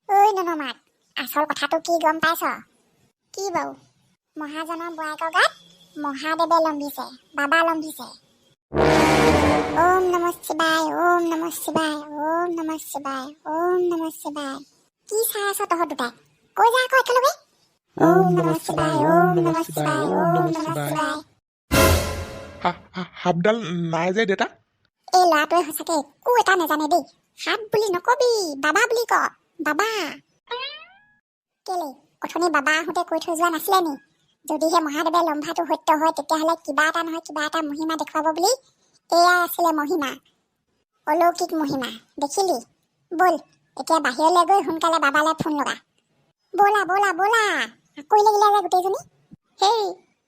ঐ ননমাক, আচল কথাটো কি গম পাইছ? কি বাৰু? মহাজনৰ বয়াকৰ গাত মহাদেৱে লম্ভিছে, বাবা লম্ভিছে। ওম নমঃ শিৱায়, ওম নমঃ শিৱায়, ওম নমঃ শিৱায়, ওম নমঃ শিৱায়। কি চাই আছ তহঁত দুটাই? কৈ যা আকৌ একেলগে। ওম নমঃ শিৱায়, ওম নমঃ শিৱায়, ওম নমঃ শিৱায়। সাপডাল নাই যে দেতা? এই ল'ৰাটোৱে সঁচাকে একো এটা নাজানে দেই। সাপ বুলি নকবি, বাবা বুলি ক। বাবা কেলে অথনি বাবা আহোঁতে কৈ থৈ যোৱা নাছিলে নি? যদিহে মহাদেৱে লম্ভাটো সত্য হয় তেতিয়াহ'লে কিবা এটা নহয় কিবা এটা মহিমা দেখুৱাব বুলি। এয়াই আছিলে মহিমা, অলৌকিক মহিমা। দেখিলি? ব'ল এতিয়া বাহিৰলৈ গৈ সোনকালে বাবালৈ ফোন লগা। ব'লা ব'লা ব'লা, আকৈ লাগিলে যে গোটেইজনী। হেই,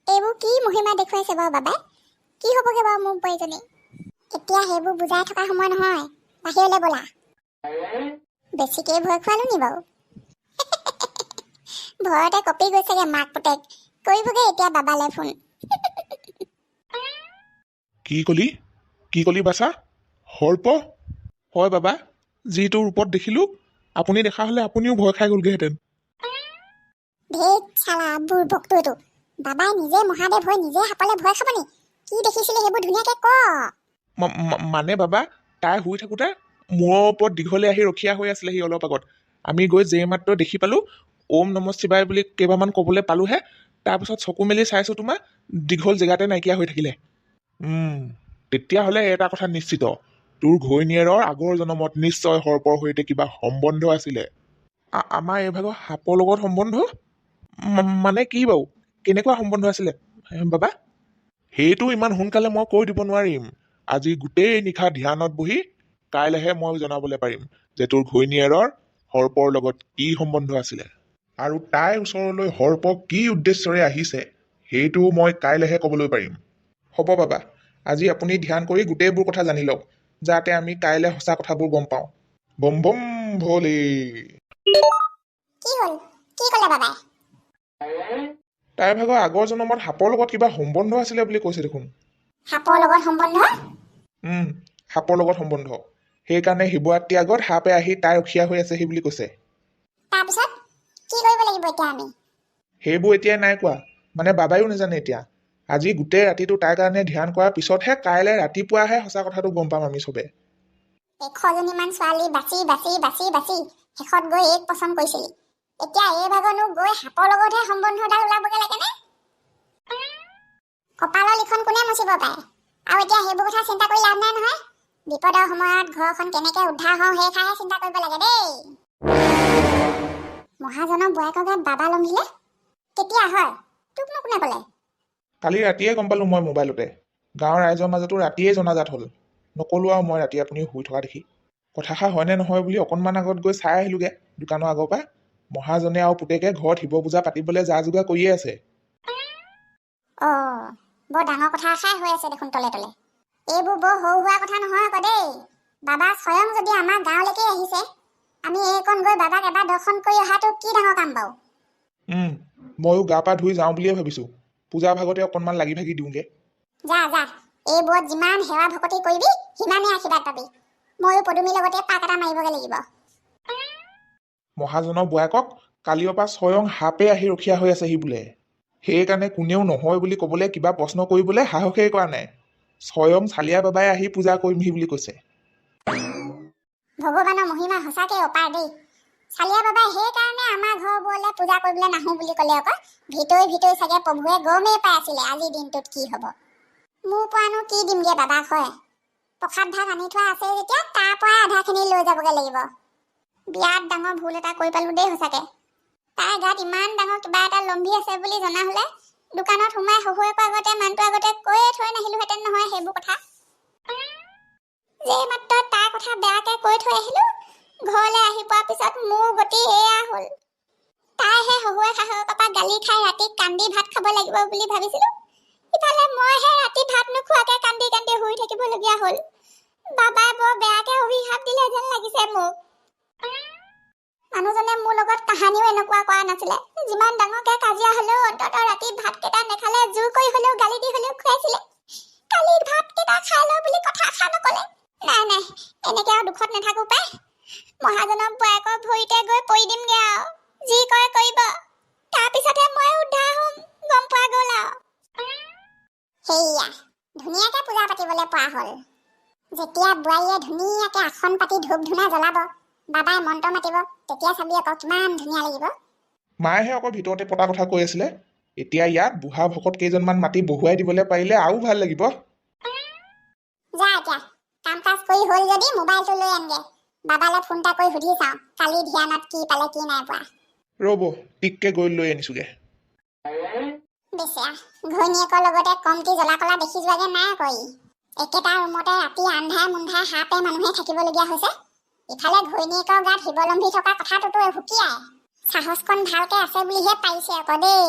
এইবোৰ কি মহিমা দেখুৱাইছে বাৰু বাবাই? কি হ'বগে বাৰু মোৰ বোৱাৰীজনী? এতিয়া সেইবোৰ বুজাই থকা সময় নহয়, বাহিৰলৈ ব'লা। বেছিকেই ভয় খোৱালো নি বাৰু? ভয়তে কপি গৈছেগে মাক পুতেক। কৰিবগে এতিয়া বাবালৈ ফোন। কি কলি বাছা? সৰ্প? হয় বাবা, যিটো ৰূপত দেখিলো, আপুনি দেখা হ'লে আপুনিও ভয় খাই গ'লগেহেঁতেন। ধেইত চালা বুৰ্বকটো এইটো। বাবাই নিজে মহাদেৱ হৈ নিজে সাপলে ভয় খাব নি? কি দেখিছিলে সেইবোৰ ধুনীয়াকে ক। মানে বাবা, তাই শুই থাকোঁতে মূৰৰ ওপৰত দীঘলে আহি ৰখীয়া হৈ আছিলে সি অলপ আগত। আমি গৈ যে মাত্ৰ দেখি পালোঁ, ওম নমঃ শিৱায় বুলি কেইবামান ক'বলৈ পালোঁহে। তাৰপিছত চকু মেলি চাইছোঁ তোমাৰ দীঘল জেগাতে নাইকিয়া হৈ থাকিলে। তেতিয়াহ'লে এটা কথা নিশ্চিত, তোৰ ঘৈণীয়েৰৰ আগৰ জনমত নিশ্চয় সৰ্পৰ সৈতে কিবা সম্বন্ধ আছিলে। আমাৰ এইভাগৰ সাপৰ লগত সম্বন্ধ? মানে কি বাৰু? কেনেকুৱা সম্বন্ধ আছিলে বাবা? সেইটো ইমান সোনকালে মই কৈ দিব নোৱাৰিম। আজি গোটেই নিশা ধ্যানত বহি কাইলৈহে মই জনাবলৈ পাৰিম যে তোৰ ঘৈণীয়েৰৰ সৰ্পৰ লগত কি সম্বন্ধ আছিলে। আৰু তাইৰ ওচৰলৈ সৰ্প কি উদ্দেশ্যৰে আহিছে সেইটোও মই কাইলৈহে ক'বলৈ পাৰিম। হ'ব বাবা, আজি আপুনি ধ্যান কৰি গোটেইবোৰ কথা জানি লওক, যাতে আমি কাইলৈ সঁচা কথাবোৰ গম পাওঁ। বম বম ভলে। কি হ'ল? কি ক'লে বাবাই? তাইৰ ভাগৰ আগৰ জনমত সাপৰ লগত কিবা সম্বন্ধ আছিলে বুলি কৈছে দেখোন। সাপৰ লগত সম্বন্ধ? সাপৰ লগত সম্বন্ধ। সেইকাৰণে শিৱৰাত্ৰিৰ আগত সাপে আহি তাই ৰখীয়া হৈ আছেহি বুলি কৈছে। তাৰপিছত কি কৰিব লাগিব এতিয়া আমি? সেইবোৰ এতিয়াই নাই কোৱা, মানে বাবাইও নাজানে এতিয়া। আজি গোটেই ৰাতিটো তাইৰ কাৰণে ধ্যান কৰাৰ পিছতহে কাইলৈ ৰাতিপুৱাহে সঁচা কথাটো গম পাম আমি চবে। 100জনীমান ছোৱালী বাচি বাচি বাচি বাচি শেষত গৈ এক পচন্দ কৰিছিলি। এতিয়া এই ভাগনো গৈ সাপৰ লগতহে সম্বন্ধডাল ওলাবগে লাগেনে? কপালৰ লিখন কোনে মচিব পাৰে? আৰু এতিয়া সেইবোৰ কথা চিন্তা কৰি লাভ নাই নহয়। বিপদৰ সময়ত ঘৰখন কেনেকে উদ্ধাৰ হওঁ সেই কথাহে চিন্তা কৰিব লাগে দেই। মহাজনৰ বয়াকৰ গাত বাবা লম্ভিলে? কেতিয়া হয়? তোকনো কোনে ক'লে? কালি ৰাতিয়ে গম পালোঁ মই মোবাইলতে। গাঁৱৰ ৰাইজৰ মাজতো ৰাতিয়ে জনাজাত হ'ল। নক'লো আৰু মই ৰাতি আপুনি শুই থকা দেখি। কথাষাৰ হয়নে নহয় বুলি অকণমান আগত গৈ চাই আহিলোগে দোকানৰ আগৰ পৰা। মহাজনে আৰু পুতেকে ঘৰত শিৱ পূজা পাতিবলৈ যা যোগাৰ কৰিয়ে আছে। বৰ ডাঙৰ কথা এষাৰ হৈ আছে দেখোন তলে তলে। এইবোৰ বৰ সৰু সুৰা কথা নহয় আকৌ দেই। বাবা স্বয়ং যদি আমাৰ গাঁৱলৈকে আহিছে, আমি এইকণ গৈ বাবাক এবাৰ দৰ্শন কৰি অহাটো কি ডাঙৰ কাম বাৰু? ময়ো গা পা ধুই যাওঁ বুলিয়ে ভাবিছোঁ। পূজাৰ ভাগতে অকণমান লাগি ভাগি দিওঁগে। যা যা, এইবোৰত যিমান সেৱা ভকতি কৰিবি সিমানেই আশীৰ্বাদ পাবি। ময়ো পদুমীৰ লগতে পাক এটা মাৰিবগে লাগিব। মহাজনৰ বয়াকক কালিৰ পৰা স্বয়ং সাপে আহি ৰখীয়া হৈ আছেহি বোলে। সেইকাৰণে কোনেও নহয় বুলি ক'বলৈ কিবা প্ৰশ্ন কৰিবলৈ সাহসেই কৰা নাই। স্বয়ং চালিয়া বাবাই আহি পূজা কৰিমহি বুলি কৈছে। ভগৱানৰ মহিমা সঁচাকৈ অপাৰ দেই। চালিয়া বাবাই সেইকাৰণে আমাৰ ঘৰবোৰলৈ পূজা কৰিবলৈ নাহোঁ বুলি ক'লে আকৌ। ভিতৰি চাগে প্ৰভুৱে গমেই পাই আছিলে আজিৰ দিনটোত কি হ'ব। মোৰ পৰানো কি দিমগে বাবাক হয়? প্ৰসাদ ভাগ আনি থোৱা আছে যেতিয়া তাৰ পৰাই আধাখিনি লৈ যাবগৈ লাগিব। বিৰাট ডাঙৰ ভুল এটা কৰি পালোঁ দেই সঁচাকে। তাইৰ গাত ইমান ডাঙৰ কিবা এটা লম্ভি আছে বুলি জনা হ'লে দোকানত সোমাই শহুৱেকৰ আগতে মানুহটোৰ আগতে কৈয়ে থৈ নাহিলোহেঁতেন নহয় সেইবোৰ কথা। যে মাত্ৰ তাইৰ কথা বেয়াকে কৈ থৈ আহিলোঁ, ঘৰলৈ আহি পোৱাৰ পিছত মোৰ গতি এয়া হ'ল। তাইহে শহুৱে শাহুৱেকৰ পৰা গালি খাই ৰাতি কান্দি ভাত খাব লাগিব বুলি ভাবিছিলোঁ। ইফালে মইহে ৰাতি ভাত নোখোৱাকে কান্দি কান্দি শুই থাকিবলগীয়া হ'ল। বাবাই বৰ বেয়াকে অভিশাপ দিলে যেন লাগিছে মোক। মানুহজনে মোৰ লগত কাহানিও এনেকুৱা কৰা নাছিলে। যিমান ডাঙৰকে কাজিয়া হ'লেও অন্ততঃ ৰাতি ভাতকেইটা নেখালে জোৰ কৰি হ'লেও গালি দি হ'লেও খুৱাইছিলে। কালি ভাতকেইটা খাই লওঁ বুলি কথা এষাৰ নক'লে। নাই, এনেকে আৰু দুখত নাথাকো পাই। মহাজনক বয়াকৰ ভৰিতে গৈ পৰি দিমগে আৰু যি কৰে কৰিব তাৰপিছতহে মই উদ্ধাৰ হ'ম গম পোৱা গ'ল আৰু সেয়া ধুনীয়াকে পূজা পাতিবলৈ পৰা হ'ল যেতিয়া বোৱাৰীয়ে ধুনীয়াকে আসন পাতি ধূপ ধূনা জ্বলাব বাবাই মন্ত্ৰ মাতিব তেতিয়া চাবি আকৌ কিমান ধুনীয়া লাগিব মায়েহে আকৌ ভিতৰতে পতা কথা কৈ আছিলে এতিয়া ইয়াত বুঢ়া ভকত কেইজনমান মাতি বহুৱাই দিবলৈ পাৰিলে আৰু ভাল লাগিব যা এতিয়া কাম কাজ কৰি হ'ল যদি মোবাইলটো লৈ আনগে বাবালৈ ফোন এটা কৰি সুধি চাওঁ কালি ধ্যানত কি পালে কি নাই পোৱা ৰ'ব টিককে গৈ লৈ আনিছোগে বেচেৰা ঘৈণীয়েকৰ লগতে কমটি জ্বলা কলা দেখি যোৱাগে নাই আকৌ একেটা ৰুমতে ৰাতি আন্ধাৰে মুন্ধাৰে সাপে মানুহে থাকিবলগীয়া হৈছে ইফালে ঘৈণীয়েকৰ গাত শিৱলম্ভী থকা কথাটোতো হুকিয়াই সাহসকণ ভালকে আছে বুলিহে পাৰিছে আকৌ দেই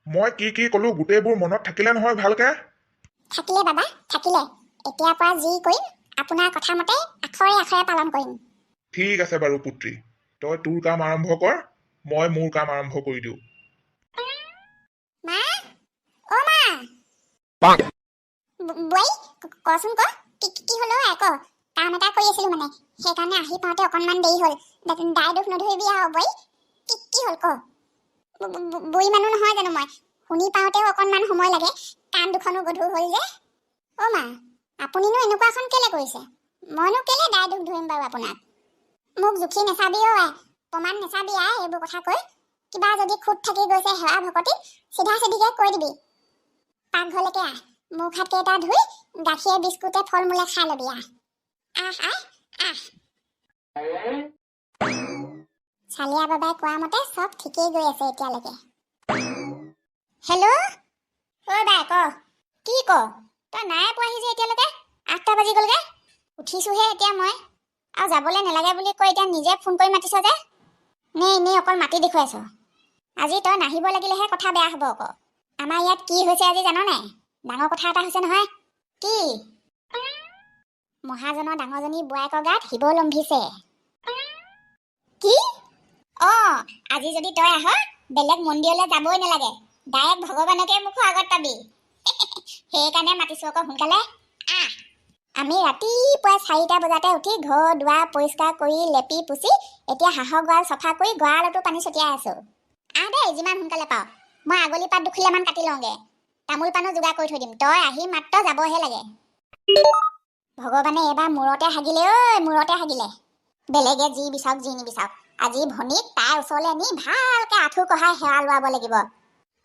মই কি ক'লো গোটেইবোৰ মনত থাকিলে নহয় ভালকে থাকিলে বাবা থাকিলে এতিয়াৰ পৰা যি কৰিম আপোনাৰ কথা মতে আখৰে আখৰে পালন কৰিম ঠিক আছে বাৰু পুত্ৰী তই তোৰ কাম আৰম্ভ কৰ মই মোৰ কাম আৰম্ভ কৰি দিওঁ মা অ মা বৈ কচোন ক কি হলো আকৌ কাম এটা কৰি আছিলো মানে সেইকাৰণে আহি পাওঁতে অকণমান দেৰি হ'ল দাই দুখ নধৰিবি আৰু বৈ কি হ'ল ক বৈ মানুহ নহয় জানো মই শুনি পাওঁতেও অকণমান সময় লাগে কাণ দুখনো গধুৰ হ'ল যে অ মা আপুনিনো এনেকুৱাখন কেলে কৰিছে মইনো কেলে দাই দুখ ধৰিম বাৰু আপোনাক মোক জুখি নাচাবি অ প্ৰমাণ নাচাবি আই এইবোৰ কথা কৈ কিবা যদি খুট থাকি গৈছে সেৱা ভকতি চিধা চিধিকে কৈ দিবি পাকঘৰলৈকে আহ মুখ হাত কেইটা ধুই গাখীৰ বিস্কুটে ফল মূলে খাই ল'বি আহ চালিয়া বাবাই কোৱা মতে চব ঠিকেই গৈ আছে এতিয়ালৈকে হেল্ল' ঐ বাই ক কি ক তই নাই পোৱাহি যে এতিয়ালৈকে 8টা বাজি গ'লগে উঠিছোহে এতিয়া মই আৰু যাবলৈ নালাগে বুলি কৈ এতিয়া নিজে ফোন কৰি মাতিছ যে নে এনেই অকল মাতি দেখুৱাইছ আজি তই নাহিব লাগিলেহে কথা বেয়া হ'ব আকৌ আমাৰ ইয়াত কি হৈছে আজি জান নাই ডাঙৰ কথা এটা হৈছে নহয় কি মহাজনৰ ডাঙৰজনী বোৱায়েকৰ গাত শিৱলম্ভিছে কি আজি যদি তই আহ বেলেগ মন্দিৰলৈ যাবই নালাগে ডাইৰেক্ট ভগৱানকে মুখৰ আগত পাবি সেইকাৰণে মাতিছো আকৌ সোনকালে আহ আমি ৰাতিপুৱা 4টা বজাতে উঠি ঘৰ দুৱাৰ পৰিষ্কাৰ কৰি লেপি পুচি এতিয়া হাঁহৰ গঁৰাল চফা কৰি গঁৰালতো পানী ছটিয়াই আছো আহ দেই যিমান সোনকালে পাওঁ মই আগলি পাত দুখিলামান কাটি লওঁগে তামোল পাণো যোগাৰ কৰি থৈ দিম তই আহি মাত্ৰ যাবহে লাগে ভগৱানে এবাৰ মূৰতে হাগিলে ঐ মূৰতে হাগিলে বেলেগে যি বিচাওক যি নিবিচাওক আজি ভনীক তাইৰ ওচৰলৈ নি ভালকে আঁঠু কঢ়াই সেৱা লোৱাব লাগিব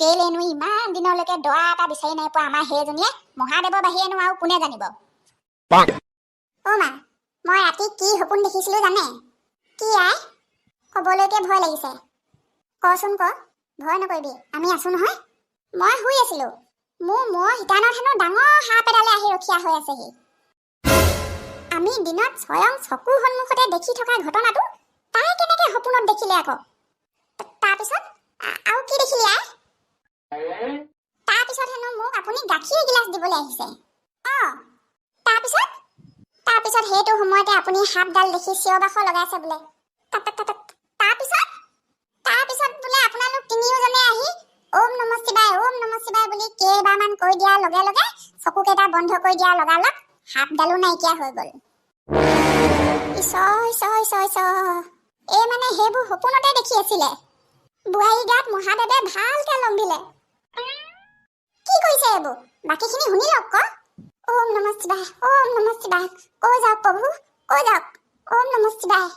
কেলেনো ইমান দিনলৈকে দৰা এটা বিচাৰি নাই পোৱা আমাৰ সেইজনীয়ে মহাদেৱৰ বাহিৰেনো আৰু কোনে জানিব অ মা মই ৰাতি কি সপোন দেখিছিলো জানে কি আই কবলৈকে ভয় লাগিছে কচোন ক ভয় নকৰিবি আমি আছো নহয় মই শুই আছিলো মোৰ হিতানত হেনো ডাঙৰ সাপ এডালে আহি ৰখীয়া হৈ আছেহি আমি দিনত স্বয়ং চকুৰ সন্মুখতে দেখি থকা ঘটনাটো তাই কেনেকে সপোনত দেখিলে আকৌ তাৰপিছত আৰু কি দেখিলি আই তাৰপিছত হেনো মোক আপুনি গাখীৰ গিলাচ দিবলৈ আহিছে তাৰপিছত সেইটো সময়তে আপুনি সাপডাল দেখি চিঞৰ বাখৰ লগাইছে বোলে তাৰপিছত বোলে আপোনালোক তিনিওজনে আহি ওম নমঃ শিৱায় বুলি কেইবাৰমান কৈ দিয়াৰ লগে লগে চকুকেইটা বন্ধ কৰি দিয়াৰ লগালগ সাপডালো নাইকিয়া হৈ গ'ল এই মানে সেইবোৰ সপোনতে দেখি আছিলে বুঢ়াৰী গাত মহাদেৱে ভালকে লম্ভিলে কি কৰিছে এইবোৰ বাকীখিনি শুনি লওক ক ওম নমঃ শিৱায় কৈ যাওক প্ৰভু কৈ যাওক ওম নমঃ শিৱায়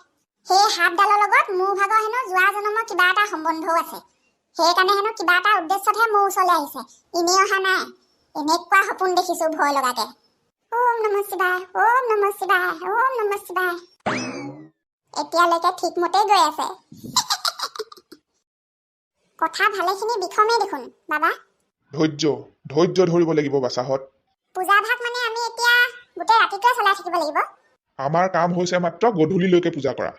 সেই সাপডালৰ লগত মোৰ ভাগৰ হেনো যোৱা জন্মৰ কিবা এটা সম্বন্ধও আছে সেইকাৰণে হেনো কিবা এটা উদ্দেশ্যতহে মোৰ ওচৰলৈ আহিছে এনেই অহা নাই এনেকুৱা সপোন দেখিছো ভয় লগাকে ওম নমঃ শিৱায় এতিয়ালৈকে ঠিকমতে গৈ আছে কথা ভালেখিনি বিষমেই দেখোন বাবা ধৈৰ্য ধৰিব লাগিব বাচাহঁত পূজা ভাগ মানে আমি এতিয়া গোটেই ৰাতিটোৱে চলাই থাকিব লাগিব আমাৰ কাম হৈছে মাত্ৰ গধূলিলৈকে পূজা কৰা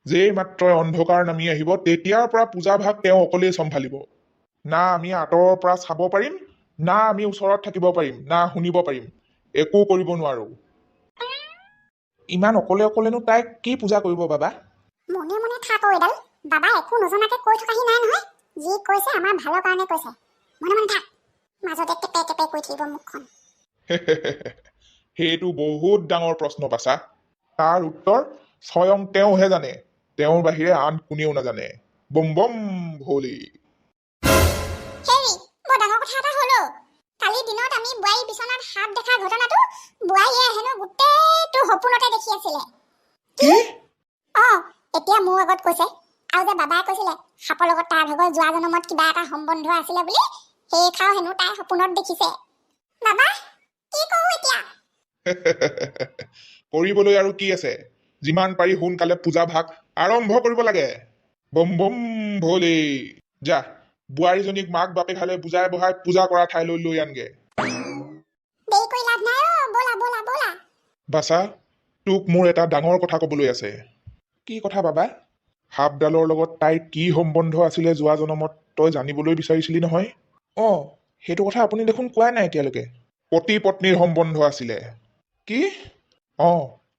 যেই মাত্ৰ অন্ধকাৰ নামি আহিব তেতিয়াৰ পৰা পূজা ভাগ তেওঁ অকলেই চম্ভালিব না আমি আঁতৰৰ পৰা চাব পাৰিম না আমি ওচৰত থাকিব পাৰিম না শুনিব পাৰিম একো কৰিব নোৱাৰো ইমান অকলেনো তাইক কি পূজা কৰিব বাবা মনে মনে থাক এডাল বাবা একো নজনাকে কৈ থকাহি নাই নহয় যি কৈছে আমাৰ ভালৰ কাৰণে কৈছে মনে মনে থাক মাজতে টেপে কৈ থাকিব মুখখন সেইটো বহুত ডাঙৰ প্ৰশ্ন বাচা তাৰ উত্তৰ স্বয়ং তেওঁহে জানে, তেওঁৰ বাহিৰে আন কোনেও নাজানে। বম বম ভোলে। হেৰি বৰ ডাঙৰ কথা এটা হলো। কালি দিনত আমি বোৱাৰী বিচনাত সাপ দেখা ঘটনাটো বোৱাৰীয়ে হেনো গোটেইটো সপোনতে দেখি আছিলে। কি? এতিয়া মোৰ আগত কৈছে। আৰু যে বাবাই কৈছিলে সাপৰ লগত তাৰ ভাগৰ যোৱা জনমত কিবা এটা সম্বন্ধ আছিলে বুলি, সেই খাও হেনো তাই সপোনত দেখিছে। বাবা কি কৰো এতিয়া? কৰিবলৈ আৰু কি আছে, যিমান পাৰি সোনকালে পূজা ভাগ আৰম্ভ কৰিব লাগে। বম বম ভোলে। যা, বোৱাৰীজনীক মাক বাপেকালে বুজাই বহাই পূজা কৰা ঠাইলৈ লৈ আনগে। দেৰি কৰি লাভ নাই ব'লা ব'লা ব'লা। বাছা, তোক মোৰ এটা ডাঙৰ কথা কবলৈ আছে। কি কথা বাবা? সাপডালৰ লগত তাইৰ কি সম্বন্ধ আছিলে যোৱা জনমত তই জানিবলৈ বিচাৰিছিলি নহয়? সেইটো কথা আপুনি দেখোন কোৱাই নাই এতিয়ালৈকে। পতি পত্নীৰ সম্বন্ধ আছিলে। কি?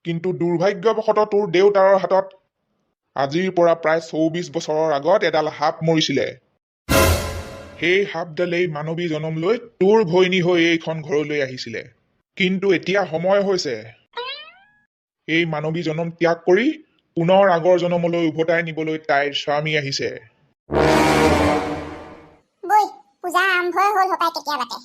কিন্তু দুৰ্ভাগ্যবশতঃ তোৰ দেউতাৰ হাতত আজিৰ পৰা প্ৰায় 24 বছৰৰ আগত এডাল সাপ মৰিছিলে। সেই সাপডালেই মানৱী জনম লৈ তোৰ ঘৈণী হৈ এইখন ঘৰলৈ আহিছিলে। কিন্তু এতিয়া সময় হৈছে এই মানৱী জনম ত্যাগ কৰি পুনৰ আগৰ জনমলৈ উভতাই নিবলৈ তাইৰ স্বামী আহিছে। বৈ পূজা আৰম্ভই হ'ল হপাই কেতিয়াবাতে।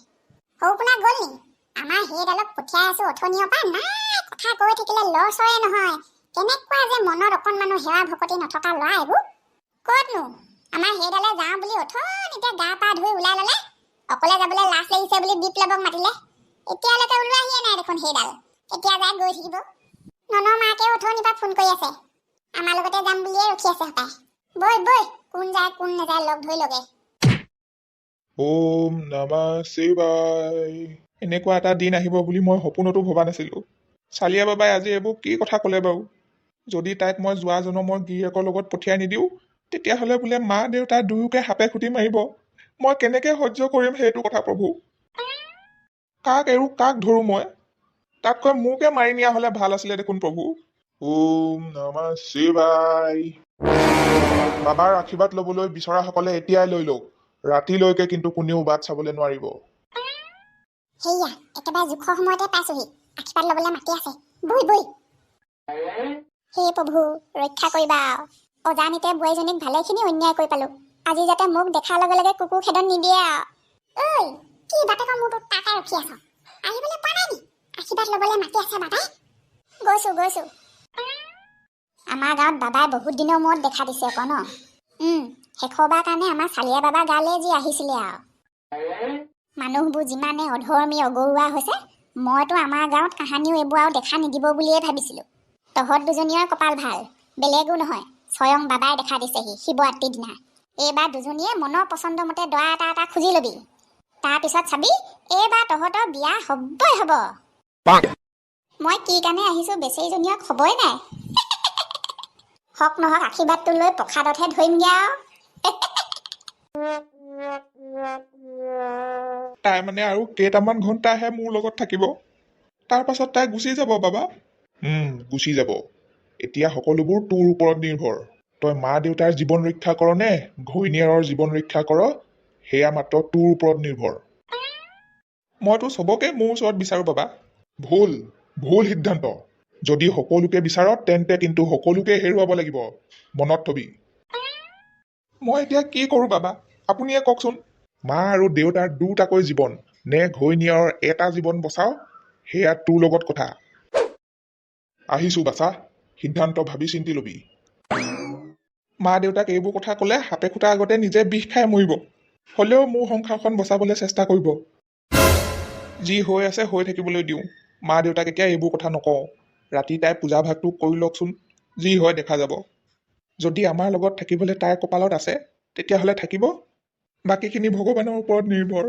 সৌপোলা গ'ল নি? আমাৰ সেইডালক পঠিয়াই আছো অথনিৰ পৰা, নাই কথা কৈ থাকিলে লৰচৰে নহয়। কেনেকুৱা যে মনত অকণমানো সেৱা ভকতি নথকা ল'ৰা এইবোৰ। ক'তনো আমাৰ সেইডালে যাওঁ বুলি অথনিতে গা পা ধুই ওলাই ল'লে। অকলে যাবলৈ লাজ লাগিছে বুলি বিপ্লৱক মাতিলে। এতিয়ালৈকে ওলোৱাহিয়ে নাই দেখোন সেইডাল। কেতিয়া যায় গৈ থাকিব। ননৰ মাকেও অথনিৰ পৰা ফোন কৰি আছে। আমাৰ লগতে যাম বুলিয়ে ৰখি আছে হপাই। বৈ বৈ, কোন যায় কোন নাযায় লগ ধৰি লগে। ওম নমঃ শিৱায়। এনেকুৱা এটা দিন আহিব বুলি মই সপোনতো ভবা নাছিলো। চালিয়া বাবাই আজি এইবোৰ কি কথা ক'লে বাৰু? যদি তাইক মই যোৱা জনমৰ গিৰিয়েকৰ লগত পঠিয়াই নিদিওঁ, তেতিয়াহ'লে বোলে মা দেউতা দুয়োকে সাপে খুটি মাৰিব। মই কেনেকে সহ্য কৰিম সেইটো কথা প্ৰভু। কাক এৰো কাক ধৰো মই? তাতকৈ মোকে মাৰি নিয়া হ'লে ভাল আছিলে দেখোন প্ৰভু। ওম নমঃ শিৱায়। বাবাৰ আশীৰ্বাদ ল'বলৈ বিচৰাসকলে এতিয়াই লৈ লওক। ৰাতিলৈকে কিন্তু কোনেও বাট চাবলৈ নোৱাৰিব। সেয়া একেবাৰে জোখৰ সময়তে পাইছোহি। আশীৰ্বাদ ল'বলৈ মাতি আছে। বৈ বৈ। হে প্ৰভু ৰক্ষা কৰিবা। অজানিতে বোৱাৰীজনীক ভালেখিনি অন্যায় কৰি পালো। আজি যাতে মোক দেখাৰ লগে লগে কুকুৰ খেদন নিদিয়ে ঐ কি বাপেকৰ মূৰটোত তাকে ৰখি আছ? আহিবলৈ পোৱা নাই নি? আশীৰ্বাদ ল'বলৈ মাতি আছে বাবাই। গৈছো গৈছো। আমাৰ গাঁৱত বাবাই বহুত দিনৰ মূৰত দেখা দিছে আকৌ ন? শেষৰবাৰ কাৰণে আমাৰ চালিয়া বাবা গালে যি আহিছিলে আৰু। মানুহবোৰ যিমানে অধৰ্মী অগৰুৱা হৈছে, মইতো আমাৰ গাঁৱত কাহানিও এইবোৰ আৰু দেখা নিদিব বুলিয়ে ভাবিছিলো। তহঁত দুজনীয়ে কপাল ভাল, বেলেগো নহয়, স্বয়ং বাবাই দেখা দিছেহি শিৱৰাত্ৰিৰ দিনা। এইবাৰ দুজনীয়ে মনৰ পচন্দ মতে দৰা এটা খুজি লবি। তাৰপিছত চাবি এইবাৰ তহঁতৰ বিয়া হবই হব। মই কি কাৰণে আহিছো বেচেৰীজনীয়ে খবৰে নাই। হক নহক আশীৰ্বাদটো লৈ প্ৰসাদতহে ধৰিমগে আৰু। তাই মানে আৰু কেইটামান ঘণ্টাহে মোৰ লগত থাকিব। তাৰ পাছত তাই গুচি যাব বাবা। গুচি যাব। এতিয়া সকলোবোৰ তোৰ ওপৰত নিৰ্ভৰ। তই মা দেউতাৰ জীৱন ৰক্ষা কৰ নে ঘৈণীয়েৰৰ জীৱন ৰক্ষা কৰ, সেয়া মাত্ৰ তোৰ ওপৰত নিৰ্ভৰ। মইতো চবকে মোৰ ওচৰত বিচাৰো বাবা। ভুল ভুল সিদ্ধান্ত। যদি সকলোকে বিচাৰ তেন্তে কিন্তু সকলোকে হেৰুৱাব লাগিব, মনত থবি। মই এতিয়া কি কৰো বাবা, আপুনিয়ে কওকচোন। মা আৰু দেউতাৰ দুটাকৈ জীৱন নে ঘৈণীয়েৰৰ এটা জীৱন বচাও, সেয়া তোৰ লগত কথা। আহিছো বাচা, সিদ্ধান্ত ভাবি চিন্তি লবি। মা দেউতাক এইবোৰ কথা কলে সাপে খুটা আগতে নিজে বিষ খাই মৰিব। হলেও মোৰ সংসাৰখন বচাবলৈ চেষ্টা কৰিব। যি হৈ আছে হৈ থাকিবলৈ দিওঁ। মা দেউতাক এতিয়া এইবোৰ কথা নকওঁ। ৰাতি তাই পূজা ভাগটো কৰি লওকচোন, যি হয় দেখা যাব। যদি আমাৰ লগত থাকিবলৈ তাইৰ কপালত আছে তেতিয়াহ'লে থাকিব, বাকীখিনি ভগৱানৰ ওপৰত নিৰ্ভৰ।